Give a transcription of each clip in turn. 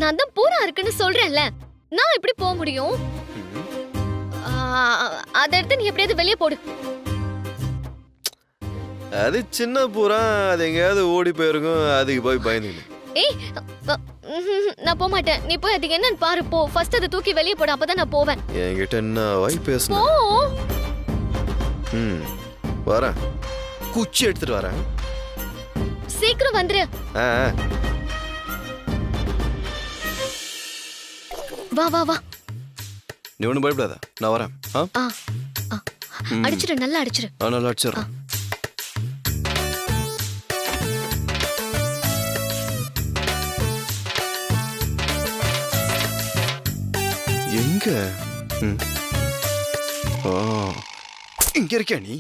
நான் தான் பூரா இருக்குன்னு சொல்றேன்ல, நான் எப்படி போக முடியும்? அத எடுத்து நீ எப்படியாவது வெளியே போடு. அது சின்ன பூரா, அது எங்கேயாவது ஓடி போயிருக்கும், அதுக்கு போய் பயந்துக்கணும். ஏய், நான் போக மாட்டேன். நீ போய் அதுக்கு என்னன்னு பாரு போ. ஃபர்ஸ்ட் அதை தூக்கி வெளியே போடு, அப்பதான் நான் போவேன். என்கிட்ட என்ன வாய் போ. பேசணும்? வரேன், குச்சி எடுத்துட்டு வரேன். சீக்கிரம் வந்துரு. வா வா வா. நீ ஒன்றும் பயப்படாத, நான் வரேன். அடிச்சிரு, நல்லா அடிச்சிரு. நல்லா அடிச்சிடுறேன். எங்க? இங்க இருக்கியா நீ?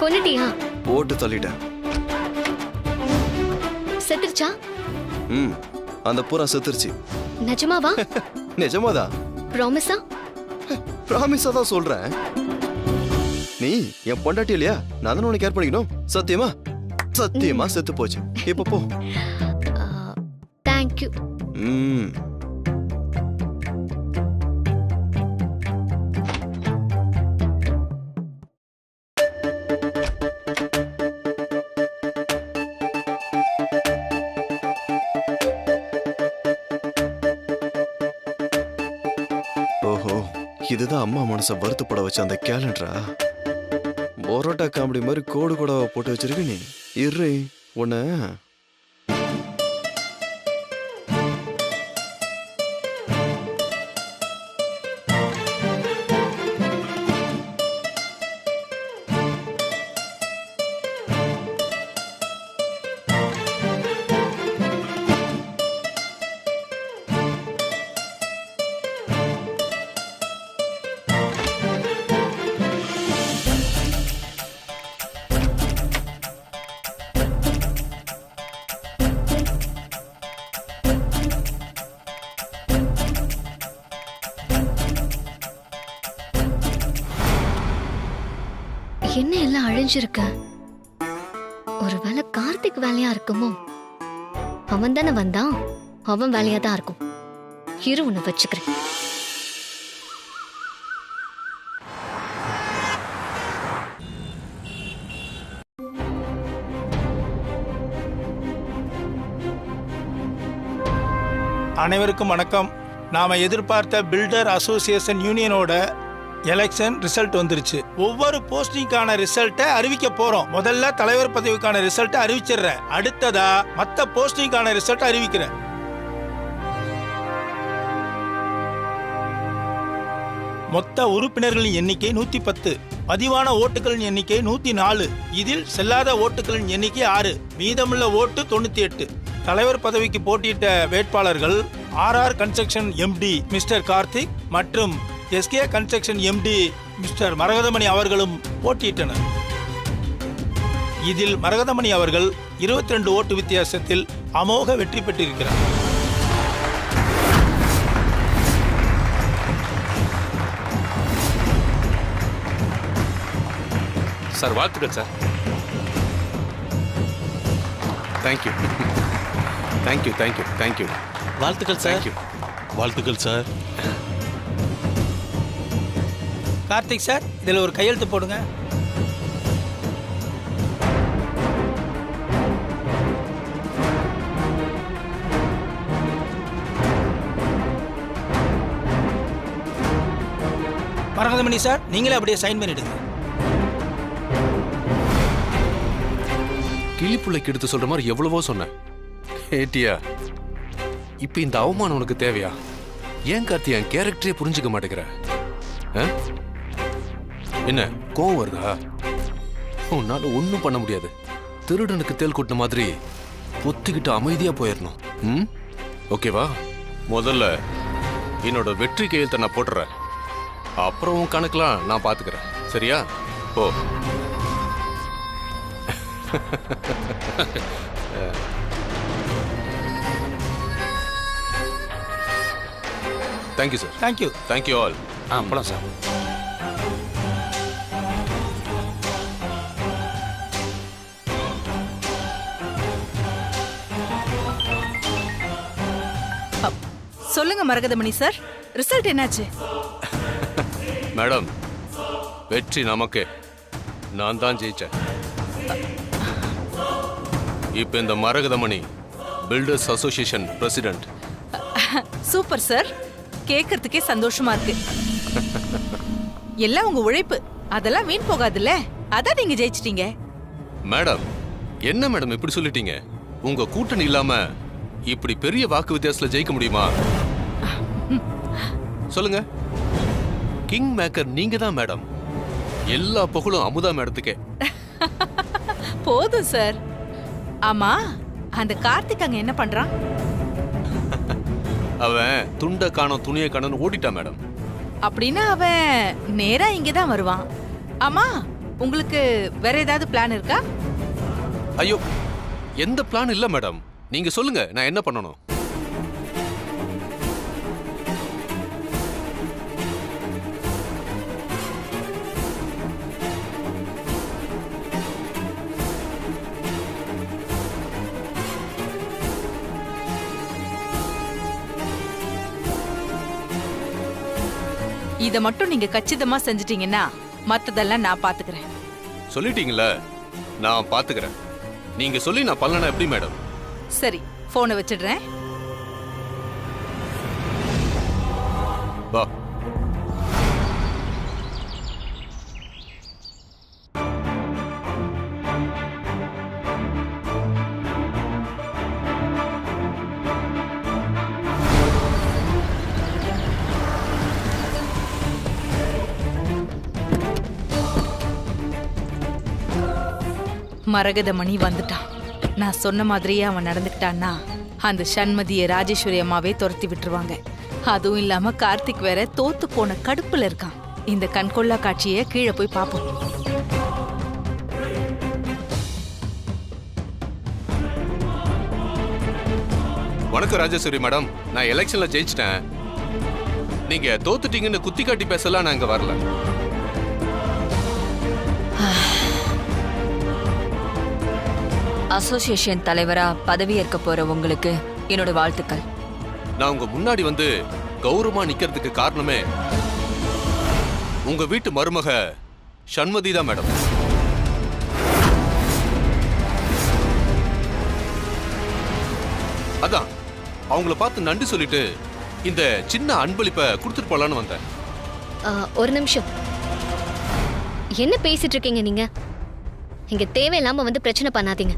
கொன்னுட்டியா? போட்டு தள்ளிட்டேன். செத்துருச்சா? அந்த பூரா செத்துருச்சு. நிஜமாவா? நிஜமாதான். ப்ராமிஸா? ப்ராமிஸா தான் சொல்றேன். நீ என் பொண்டாட்டி இல்லையா? நான் தானே உனக்கு கேர் பண்ணிக்கணும். சத்தியமா? சத்தியமா செத்து போச்சு. இப்ப போ. தேங்க்யூ. ஓஹோ, இதுதான் அம்மா மனசை வருத்தப்பட வச்ச அந்த கேலண்டரா? பரோட்டா காமெடி மாதிரி கோடு கூட போட்டு வச்சிருக்க நீ. இரு உன்ன. என்ன எல்லாம் அழிஞ்சிருக்க? ஒருவேளை கார்த்திக் வேலையா இருக்குமோ? அவன் தானே வந்தான், அவன் வேலையா தான் இருக்கும். இரு, உன்னை வச்சுக்கிறேன். அனைவருக்கும் வணக்கம். நாம எதிர்பார்த்த பில்டர் அசோசியேஷன் யூனியனோட எலெக்ஷன் ரிசல்ட் வந்துருச்சு. ஒவ்வொரு போஸ்டிங்கான ரிசல்ட்டை அறிவிக்க போறோம். முதல்ல தலைவர் பதவிக்கான ரிசல்ட்டை அறிவிச்சிடுறேன். அடுத்ததா மத்த போஸ்டிங்கான ரிசல்ட் அறிவிக்கிறேன். மொத்த உறுப்பினர்களின் எண்ணிக்கை 110, பதிவான ஓட்டுகளின் எண்ணிக்கை 104, இதில் செல்லாத ஓட்டுகளின் எண்ணிக்கை 6, மீதமுள்ள ஓட்டு 98. தலைவர் பதவிக்கு போட்டியிட்ட வேட்பாளர்கள் RR construction MD mister Karthik மற்றும் SK construction MD mister Maragathamani அவர்களும் போட்டியிட்டனர். இதில் மரகதமணி அவர்கள் 22 ஓட்டு வித்தியாசத்தில் அமோக வெற்றி பெற்றிருக்கிறார். சார், வாழ்த்துக்கள் sir. Thank you thank you thank you thank you. வாழ்த்துக்கள் சார். வாழ்த்துக்கள் சார். கார்த்திக் சார், இதில் ஒரு கையெழுத்து போடுங்க. மரகதமணி சார், நீங்களே அப்படியே சைன் பண்ணிடுங்க. கிளிப்புள்ளைக்கு எடுத்து சொல்ற மாதிரி எவ்வளவோ சொன்னேன், ஏட்டியா? இப்ப இந்த அவமானம் உனக்கு தேவையா? ஏன் கார்த்தி என் கேரக்டரே புரிஞ்சுக்க மாட்டேங்கிற? என்ன கோவம் வருதா? உன்னால ஒன்னும் பண்ண முடியாது. திருடனுக்கு தேல் கொட்டின மாதிரி பொத்திக்கிட்டு அமைதியா போயிடணும். ஓகேவா? முதல்ல என்னோட வெற்றி கையெழுத்தை நான் போட்டுறேன். அப்புறம் உன் கணக்கெல்லாம் நான் பாத்துக்கிறேன். சரியா? ஓ. Thank you sir. Thank you. Thank you all. போலாம் சார். சொல்லுங்க மரகதமணி சார், ரிசல்ட் என்னாச்சு? மேடம், வெற்றி நமக்கு. நான் தான் ஜெயிச்சேன். இப்ப இந்த Maragathamani builders association president. Super sir, கேட்கறதுக்கே சந்தோஷமா இருக்கு. எல்லாம் உங்க உழைப்பு, அதெல்லாம் வீண் போகாதுல்ல, அதான் நீங்க ஜெயிச்சிட்டீங்க. மேடம், என்ன மேடம் இப்படி சொல்லிட்டீங்க? உங்க கூட்டணி இல்லாம இப்படி பெரிய வாக்கு வித்தியாசத்துல ஜெயிக்க முடியுமா? சொல்லுங்க. கிங் மேக்கர் நீங்க தான் மேடம். எல்லா புகழும் அமுதா மேடத்துக்கே. போதும் சார். ஆமா, அந்த கார்த்திக் அங்க என்ன பண்றான்? அவன் துண்ட காணோம் துணியை காணோம்னு ஓடிட்டான் மேடம். அப்படின்னா அவன் நேரா இங்கதான் வருவான். ஆமா, உங்களுக்கு வேற ஏதாவது பிளான் இருக்கா? ஐயோ, எந்த பிளான் இல்ல மேடம். நீங்க சொல்லுங்க, நான் என்ன பண்ணணும்? இத மட்டும் நீங்க கச்சிதமா செஞ்சிட்டீங்கன்னா மத்ததெல்லாம் நான் பாத்துக்கிறேன். சொல்லிட்டீங்கல்ல, நான் பாத்துக்கிறேன். நீங்க சொல்லி நான் பண்ணலனா எப்படி மேடம்? சரி, போனை வச்சிடுறேன். வா. மரகதமணி வந்துட்டான். நான் சொன்ன மாதிரியே அவன் நடந்துக்கிட்டான்னா அந்த சண்மதியை ராஜேஸ்வரி அம்மாவே துரத்தி விட்டுருவாங்க. அதுவும் இல்லாம கார்த்திக் வேற தோத்து போன கடுப்புல இருக்கான். இந்த கண்கொள்ளா காட்சியை கீழே போய் பார்ப்போம். வணக்கம் ராஜேஸ்வரி மேடம். நான் எலெக்ஷன்ல ஜெயிச்சிட்டேன். நீங்க தோத்துட்டீங்கன்னு குத்தி காட்டி பேசலாம் நான் இங்க வரல. அசோசியேஷன் தலைவரா பதவியேற்க போற உங்களுக்கு என்னோட வாழ்த்துக்கள். நான் உங்க முன்னாடி வந்து கௌரவமா நிக்கிறதுக்கு காரணமே உங்க வீட்டு மருமக சண்மதி தான் மேடம். அதான் அவங்கள பார்த்து நன்றி சொல்லிட்டு இந்த சின்ன அன்பளிப்பை கொடுத்துட்டு போலான்னு வந்தேன். ஒரு நிமிஷம், என்ன பேசிட்டு இருக்கீங்க நீங்க? இங்க தேவையில்லாம வந்து பிரச்சனை பண்ணாதீங்க.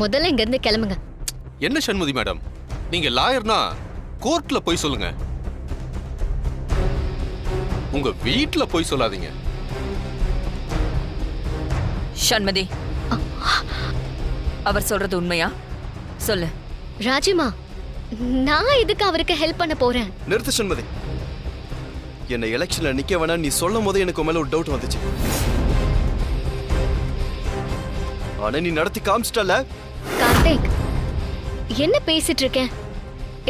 முதல்ல இங்க இருந்து கிளம்புங்க. என்ன சண்முதி மேடம், நீங்க லாயர்னா கோர்ட்ல போய் சொல்லுங்க, உங்க வீட்ல போய் சொல்லாதீங்க. சண்மதி, அவர் சொல்றது உண்மையா? சொல்லு. ராஜிமா, நான் எதுக்கு அவருக்கு ஹெல்ப் பண்ண போறேன்? நிறுத்து சண்மதி. என்ன எலெக்ஷன்ல நிக்க வேணா நீ சொல்லும் போது எனக்கு மேல ஒரு டவுட் வந்துச்சு. ஆனா நீ நடத்தி காமிச்சிட்டல. கார்த்திக், என்ன பேசிட்டு இருக்க?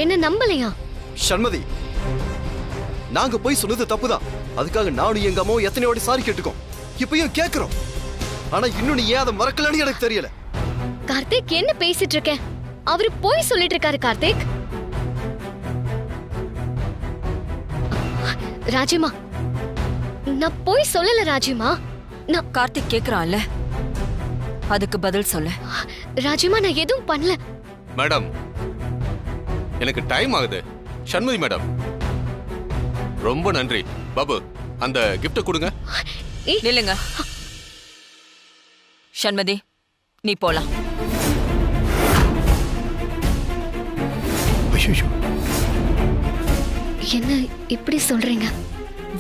என்ன நம்பலையா? சண்மதி, நாங்க போய் சொன்னது தப்புதான். அதுக்காக நானும் எங்க அம்மாவும் எத்தனை வாட்டி சாரி கேட்டுக்கோம். இப்பயும் கேக்குறோம். ஆனா இன்னும் நீ ஏன் அதை மறக்கலன்னு எனக்கு தெரியல. கார்த்திக், என்ன பேசிட்டு இருக்க? அவரு போய் சொல்லிட்டு இருக்காரு. கார்த்திக், ராஜிமா, நான் போய் சொல்லல. ராஜிமா, நான் கார்த்திக் கேக்குறான்ல, அதுக்கு பதில் சொல்ல. ராஜிமா, நான் எதுவும் பண்ணல. மேடம், எனக்கு டைம் ஆகுது. சண்முதி மேடம், ரொம்ப நன்றி. பாபு, அந்த கிஃப்ட கொடுங்க. நில்லுங்க. சண்மதி, நீ போலாம். என்ன இப்படி சொல்றீங்க?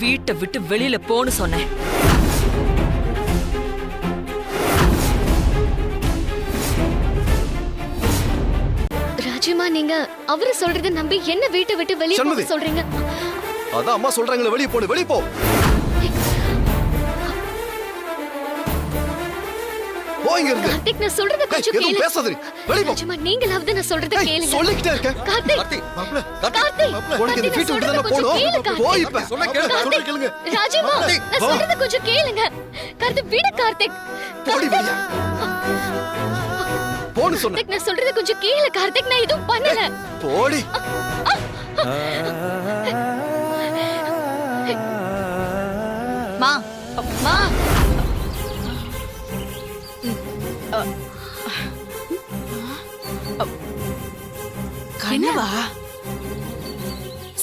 வீட்டை விட்டு வெளியில போன்னு சொன்னேன். ராஜிமா, நீங்க அவரு சொல்றத நம்பி என்ன வீட்டை விட்டு வெளியே போக சொல்றீங்க? அதான் அம்மா சொல்றாங்களே, வெளியே போடு, வெளியே போ. இங்க இருந்து. கார்த்திக் நான் சொல்றத கொஞ்சம் எதுவும் கேளு. பேசாதடி. வெளிய போ. நிஜமா நீங்களாவது நான் சொல்றத கேளுங்க. சொல்லிக்கிட்டே இருக்கேன். கார்த்திக் கார்த்திக், உனக்கு இந்த வீட்டு விட்டு தானே போணும். போ இப்ப. சொல்ல கேளுங்க. ராஜீவா நான் சொல்றத கொஞ்சம் கேளுங்க. கார்த்திக் விடு கார்த்திக். போடி வெளிய. போன்னு சொன்னேன். கார்த்திக் நான் சொல்றத கொஞ்சம் கேளு கார்த்திக், நான் எதுவும் பண்ணல. போடி. மா மா கனவா?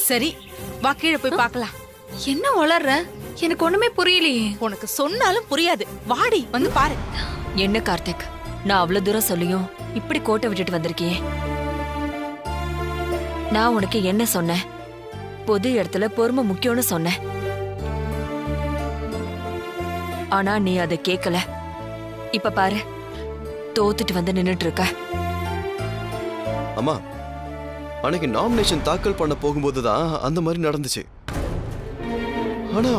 சரி வா கீழே போய் பார்க்கலாம். என்ன வளர்ற? எனக்கு ஒண்ணுமே புரியலையே. உனக்கு சொன்னாலும் புரியாது. வாடி வந்து பாரு. என்ன கார்த்திக், நான் அவ்வளவு தூரம் சொல்லியும் இப்படி கோட்டை விட்டுட்டு வந்திருக்கியே. நான் உனக்கு என்ன சொன்னேன்? பொது இடத்துல பொறுமை முக்கியம்னு சொன்னேன். ஆனா நீ அதை கேட்கல. இப்ப பாரு, தோத்துட்டு வந்து நின்னுட்டு இருக்க. அம்மா, அன்னைக்கு நாமினேஷன் தாக்கல் பண்ண போகும்போது தான் அந்த மாதிரி நடந்துச்சு. ஆனா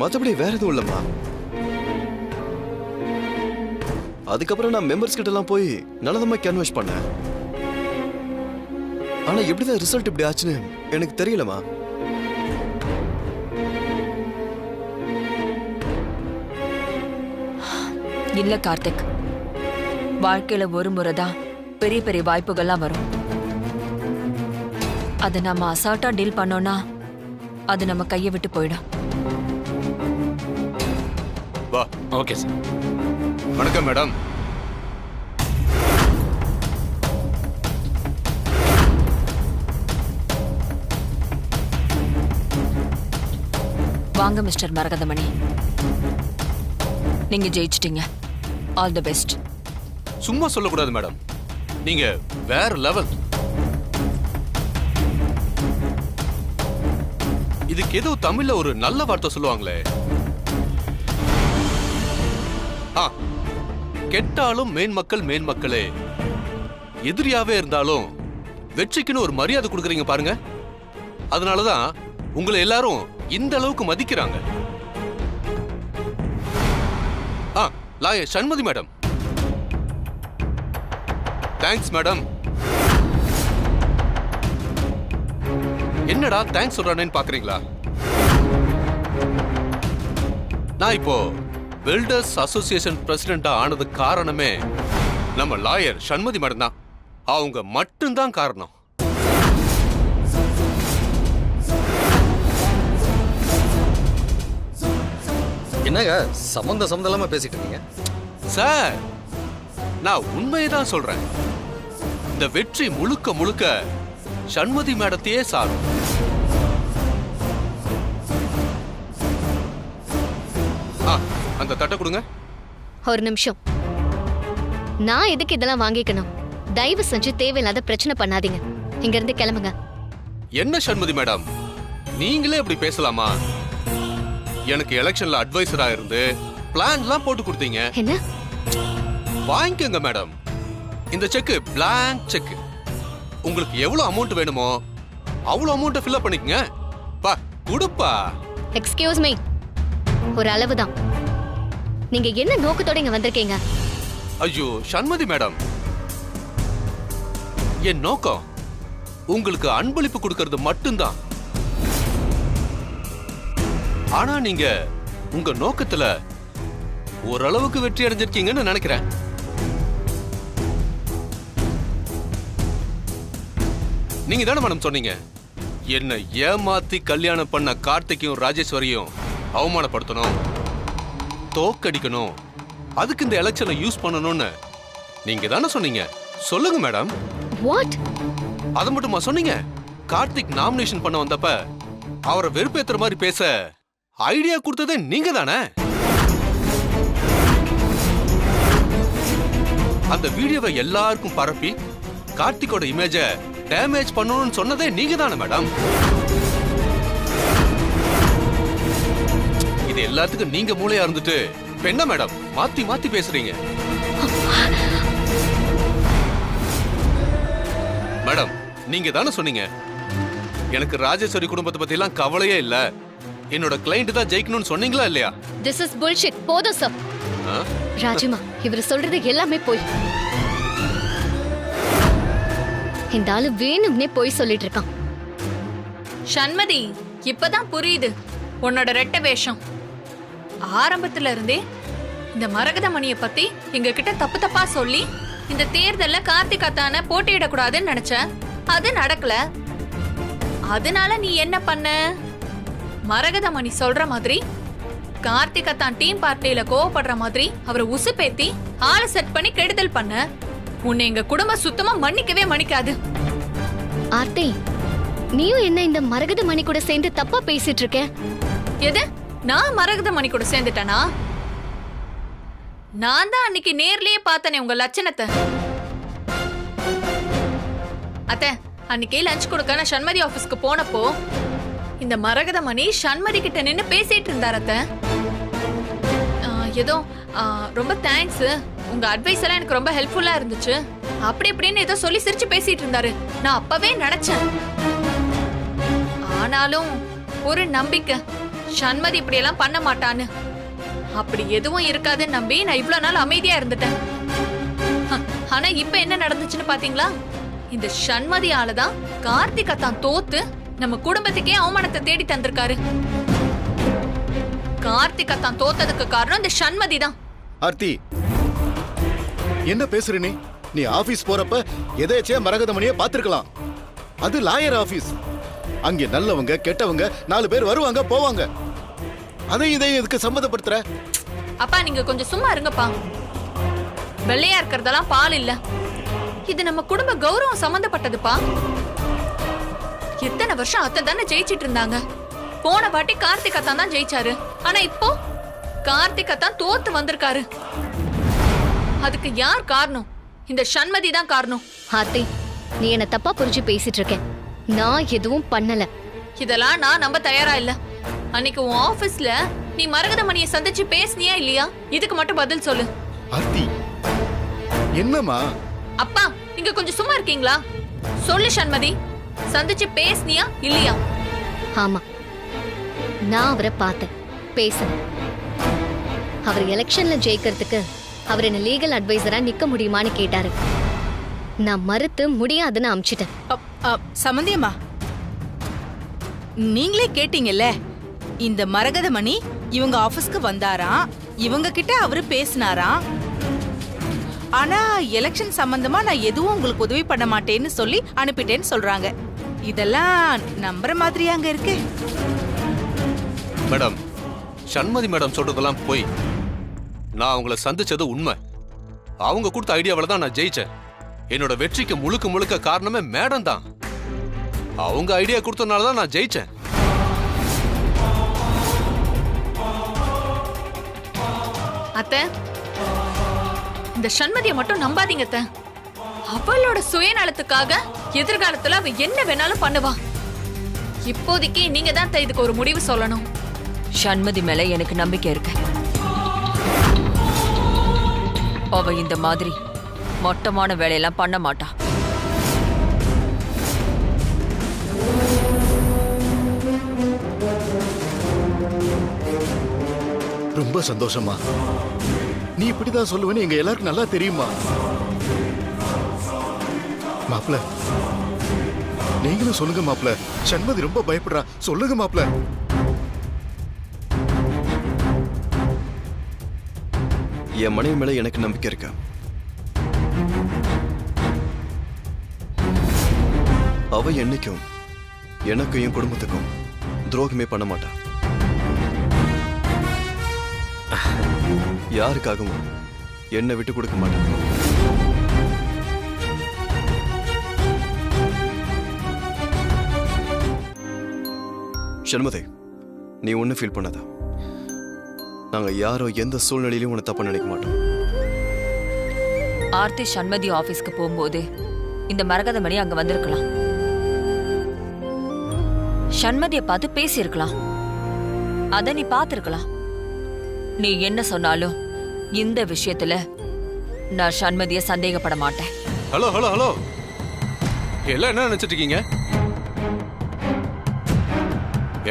மத்தபடி வேற எதுவும் இல்லம்மா. அதுக்கப்புறம் நான் மெம்பர்ஸ் கிட்ட எல்லாம் போய் நல்லதமா கேன்வாஸ் பண்ணேன். ஆனா எப்படிதான் ரிசல்ட் இப்படி ஆச்சுன்னு எனக்கு தெரியலமா. இல்ல கார்த்திக், வாழ்க்கையில ஒரு முறைதான் பெரிய பெரிய வாய்ப்புகள்லாம் வரும். அதை நம்ம அசால்ட்டா டீல் பண்ணோம்னா அது நம்ம கையை விட்டு போயிடும். வா. Okay sir. வணக்கம் மேடம். வாங்க மிஸ்டர் மரகதமணி, நீங்க ஜெயிச்சிட்டீங்க. All the best. சும்மா சொல்லக்கூடாது மேடம், நீங்க வேற லெவல். இதுக்கு ஏதோ தமிழ்ல ஒரு நல்ல வார்த்தை சொல்லுவாங்களே. கெட்டாலும் மேன்மக்கள் மேன்மக்களே, எதிரியாவே இருந்தாலும் வெற்றிக்குன்னு ஒரு மரியாதை கொடுக்குறீங்க பாருங்க. அதனாலதான் உங்களை எல்லாரும் இந்த அளவுக்கு மதிக்கிறாங்க. Lawyer Shanmathi madam. Thanks madam. என்னடா தேங்க்ஸ் சொல்றானேன்னு பாக்குறீங்களா? நான் இப்போ பில்டர்ஸ் அசோசியேஷன் பிரசிடென்டா ஆனது காரணமே நம்ம லாயர் சண்மதி மேடம் தான். அவங்க மட்டும்தான் காரணம். என்னங்க சம்பந்தம் இல்லாம பேசிட்டு இருக்கீங்க? சார், நான் உண்மையதான் சொல்றேன். இந்த வெற்றி முழுக்க முழுக்க சண்மதி மேடத்தையே சாரும். அந்த தட்டை கொடுங்க. ஒரு நிமிஷம். நான் எதுக்கு இதெல்லாம் வாங்கிக்கணும்? தயவு செஞ்சு தேவையில்லாத பிரச்சனை பண்ணாதீங்க. இங்க இருந்து கிளம்புங்க. என்ன சண்மதி மேடம், நீங்களே இப்படி பேசலாமா? எனக்கு எலெக்ஷன்ல அட்வைசரா இருந்து பிளான்லாம் போட்டு கொடுத்தீங்க. என்ன? வாங்கிக்கங்க மேடம். இந்த செக் பிளாங்க் செக். உங்களுக்கு எவ்வளவு அமௌண்ட் வேணுமோ அவ்வளவு அமௌண்ட் ஃபில் அப் பண்ணிக்கங்க. பா குடுப்பா. எக்ஸ்கியூஸ் மீ, ஒரு அளவுதான். நீங்க என்ன நோக்கத்தோட இங்க வந்திருக்கீங்க? ஐயோ சண்மதி மேடம், என் நோக்கம் உங்களுக்கு அன்பளிப்பு கொடுக்கிறது மட்டும்தான். ஆனா நீங்க உங்க நோக்கத்துல ஓரளவுக்கு வெற்றி அடைஞ்சிருக்கீங்கன்னு நினைக்கிறேன். நீங்க தானே மேடம் சொன்னீங்க, என்ன ஏமாத்தி கல்யாணம் பண்ண கார்த்திகையும் ராஜேஸ்வரியும் அவமானப்படுத்தணும், தோக்கடிக்கணும், அதுக்கு இந்த எலெக்ஷனை யூஸ் பண்ணணும்னு நீங்க தானே சொன்னீங்க. சொல்லுங்க மேடம். வாட்? அத மட்டுமா சொன்னீங்க? கார்த்திக் நாமினேஷன் பண்ண வந்தப்ப அவரை வெறுப்பேத்துற மாதிரி பேச ஐடியா கொடுத்ததே நீங்க தானே. அந்த வீடியோவை எல்லாருக்கும் பரப்பி கார்த்திகோட இமேஜ டேமேஜ் பண்ணணும்னு சொன்னதே நீங்க தானே மேடம். இது எல்லாத்துக்கும் நீங்க மூளையா இருந்துட்டு என்ன மேடம் மாத்தி மாத்தி பேசுறீங்க? மேடம் நீங்க தானே சொன்னீங்க எனக்கு ராஜேஸ்வரி குடும்பத்தை பத்தி எல்லாம் கவலையே இல்ல, என்னோட கிளைண்ட் தான் ஜெயிக்கணும்னு சொன்னீங்களா இல்லையா? This is bullshit. போதும் சார். ராஜிமா, இவர் சொல்றது எல்லாமே போய். இந்த ஆளு வேணும்னே போய் சொல்லிட்டு இருக்கான். சண்மதி, இப்பதான் புரியுது உன்னோட ரெட்ட வேஷம். ஆரம்பத்துல இருந்தே இந்த மரகதமணிய பத்தி எங்க கிட்ட தப்பு தப்பா சொல்லி இந்த தேர்தல்ல கார்த்திக் அத்தான போட்டியிடக்கூடாதுன்னு நினைச்ச. அது நடக்கல. அதனால நீ என்ன பண்ண? மரகதமணி சொல்ற மாதிரி கார்த்திக் அத்தான் டீம் பார்ட்டியில கோவப்படுற மாதிரி அவரை உசுப்பேத்தி ஆளை செட் பண்ணி கெடுதல் பண்ண. உன்னை எங்க குடும்பம் சுத்தமா மன்னிக்கவே மன்னிக்காது. ஆர்த்தி, நீயும் என்ன இந்த மரகதமணி கூட சேர்ந்து தப்பா பேசிட்டு இருக்க? எது? நான் மரகதமணி கூட சேர்ந்துட்டேனா? நான் தான் அன்னைக்கு நேர்லயே பார்த்தனே உங்க லட்சணத்தை. அத்தை, அன்னைக்கு லஞ்ச் கொடுக்க நான் சண்மதி ஆபீஸ்க்கு போனப்போ இந்த மரகதமணி சண்மதி கிட்ட நின்னு பேசிட்டு இருந்தார். அத்தை, ஏதோ ரொம்ப தேங்க்ஸ், உங்க அட்வைஸ் எல்லாம் எனக்கு ரொம்ப ஹெல்ப்ஃபுல்லா இருந்துச்சு அப்படி இப்படின்னு ஏதோ சொல்லி சிரிச்சு பேசிட்டு இருந்தாரு. நான் அப்பவே நினைச்சேன். ஆனாலும் ஒரு நம்பிக்கை, சண்மதி இப்படி எல்லாம் பண்ண மாட்டான்னு. அப்படி எதுவும் இருக்காதுன்னு நம்பி நான் இவ்வளவு நாள் அமைதியா இருந்துட்டேன். ஆனா இப்ப என்ன நடந்துச்சுன்னு பாத்தீங்களா? இந்த சண்மதியாலதான் கார்த்திக் அத்தான் தோத்து நம்ம குடும்பத்துக்கே அவமானத்தை தேடி தந்திருக்காரு. கார்த்திக் அத்தான் தோத்ததுக்கு காரணம் இந்த சண்மதி தான். ஆர்த்தி, என்ன பேசுற நீ? நீ ஆபீஸ் போறப்ப எதேச்சே மரகதமணியை பாத்துருக்கலாம். அது லாயர் ஆபீஸ். அங்கே நல்லவங்க கெட்டவங்க 4 பேர் வருவாங்க போவாங்க. அதையும் இதையும் இதுக்கு சம்மந்தப்படுத்துற? அப்பா, நீங்க கொஞ்சம் சும்மா இருங்கப்பா. வெள்ளையா இருக்கிறதெல்லாம் பால் இல்ல. இது நம்ம குடும்ப கௌரவம் சம்பந்தப்பட்டதுப்பா. எத்தனை வருஷம் அத்தை தானே ஜெயிச்சிட்டு இருந்தாங்க. போன வாட்டி கார்த்திக் அத்தான் தான் ஜெயிச்சாரு. ஆனா இப்போ கார்த்திக் அத்தான் தோத்து வந்திருக்காரு. அதுக்கு யார் காரணம்? இந்த சண்மதி தான் காரணம். ஆர்த்தி, நீ என்ன தப்பா புரிஞ்சு பேசிட்டு இருக்க. நான் எதுவும் பண்ணல. இதெல்லாம் நான் நம்ப தயாரா இல்ல. அன்னைக்கு உன் ஆபீஸ்ல நீ மரகதமணியை சந்திச்சு பேசினியா இல்லையா? இதுக்கு மட்டும் பதில் சொல்லு. ஆர்த்தி, என்னம்மா? அப்பா, நீங்க கொஞ்சம் சும்மா இருக்கீங்களா? சொல்லு சண்மதி, சந்திச்சு பேசினியா இல்லையா? ஆமா, நான் அவரை பார்த்தேன், பேசினேன். அவர் எலெக்ஷன்ல ஜெயிக்கிறதுக்கு அவர் என்ன லீகல் அட்வைசரா நிக்க முடியுமான்னு கேட்டாரு. நான் மறுத்து முடியாதுன்னு அமிச்சிட்டேன். சம்பந்தியம்மா, நீங்களே கேட்டீங்கல்ல, இந்த மரகதமணி இவங்க ஆபீஸ்க்கு வந்தாராம், இவங்க கிட்ட அவரு பேசினாராம். ஆனா எலெக்ஷன் சம்பந்தமா நான் எதுவும் உங்களுக்கு உதவி பண்ண மாட்டேன்னு சொல்லி அனுப்பிட்டேன்னு சொல்றாங்க. இதெல்லாம் நம்புற மாதிரியாங்க இருக்கு? மேடம், சண்மதி மேடம் சொல்றதெல்லாம் போய். நான் அவங்கள சந்திச்சது உண்மை. அவங்க கொடுத்த ஐடியாவில தான் நான் ஜெயிச்சேன். என்னோட வெற்றிக்கு முழுக்க முழுக்க காரணமே மேடம் தான். அவங்க ஐடியா கொடுத்தனால தான் நான் ஜெயிச்சேன். அத்தை, இந்த சண்மதியை மட்டும் நம்பாதீங்க அத்தை. அவளோட சுயநலத்துக்காக எதிர்காலத்துல அவ என்ன வேணாலும் பண்ணுவா. இப்போதைக்கு நீங்க தான் இதுக்கு ஒரு முடிவு சொல்லணும். சண்மதி மேல எனக்கு நம்பிக்கை இருக்கு. அவ இந்த மாதிரி மொட்டமான வேலையெல்லாம் பண்ண மாட்டா. ரொம்ப சந்தோஷமா. நீ இப்படிதான் சொல்லுவேன்னு எங்க எல்லாருக்கும் நல்லா தெரியுமா? மாப்ள, நீங்களும் சொல்லுங்க மாப்ள. சண்மதி ரொம்ப பயப்படுறா. சொல்லுங்க மாப்ள. என் மனைவி மேல எனக்கு நம்பிக்கை இருக்கா? அவ என்னைக்கும் எனக்கும் என் குடும்பத்துக்கும் துரோகமே பண்ண மாட்டா. யாருக்காகவும் என்னை விட்டு கொடுக்க மாட்டாங்க. சண்மதி, நீ ஒன்னும் ஃபீல் பண்ணாதா. நாங்க யாரோ எந்த சூழ்நிலையிலும் உன்னை தப்பா நினைக்க மாட்டோம். ஆர்த்தி சண்மதி ஆபீஸ்க்கு போகும்போது இந்த மரகதமணி அங்க வந்திருக்கலாம். சண்மதியை பார்த்து பேசியிருக்கலாம். அத நீ பார்த்திருக்கலாம். நீ என்ன சொன்னாலும் இந்த விஷயத்துல நான் சண்மதியை சந்தேகப்பட மாட்டேன். ஹலோ ஹலோ ஹலோ, எல்லாம் என்ன நினைச்சிட்டு இருக்கீங்க?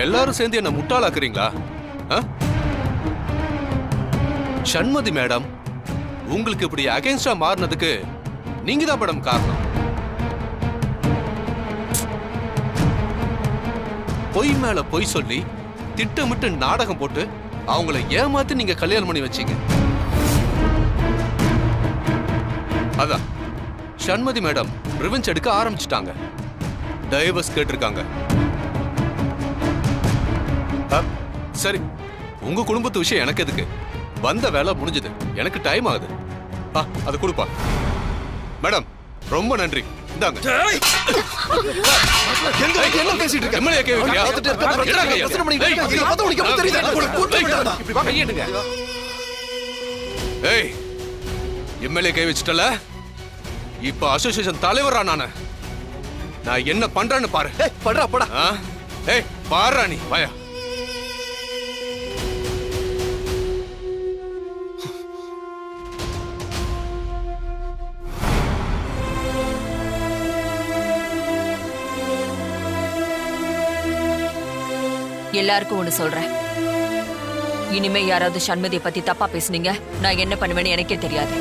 எல்லாரும் சேர்ந்து என்ன முட்டாளாக்குறீங்களா? சண்மதி மேடம் உங்களுக்கு இப்படி அகைன்ஸ்டா மாறினதுக்கு நீங்க தான் மேடம் காரணம். பொய் மேல பொய் சொல்லி திட்டமிட்டு நாடகம் போட்டு அவங்கள ஏமாத்தி நீங்க கல்யாணம் பண்ணி வச்சீங்க. அதான் சண்மதி மேடம் ரிவெஞ்ச் எடுக்க ஆரம்பிச்சிட்டாங்க. டைவர்ஸ் கேட்டிருக்காங்க. சரி, உங்க குடும்பத்து விஷயம் எனக்கு எதுக்கு? வந்த வேலை முடிஞ்சது, எனக்கு டைம் ஆகுது. அதை கொடுப்பா. மேடம் ரொம்ப நன்றி. இந்தாங்க. என்ன பேசிட்டு இருக்க? எம்எல்ஏ கே வைக்கறியா? ஏய், எம்எல்ஏ கே வச்சிட்டல, இப்ப அசோசியேஷன் தலைவரா நானு. நான் என்ன பண்றேன்னு பாரு. படுறா படா. ஏய் பாருடா, நீ வாயா. எல்லாருக்கும் ஒண்ணு சொல்றேன். இனிமே யாராவது சண்மதியை பத்தி தப்பா பேசுனீங்க, நான் என்ன பண்ணுவேன்னு எனக்கே தெரியாது.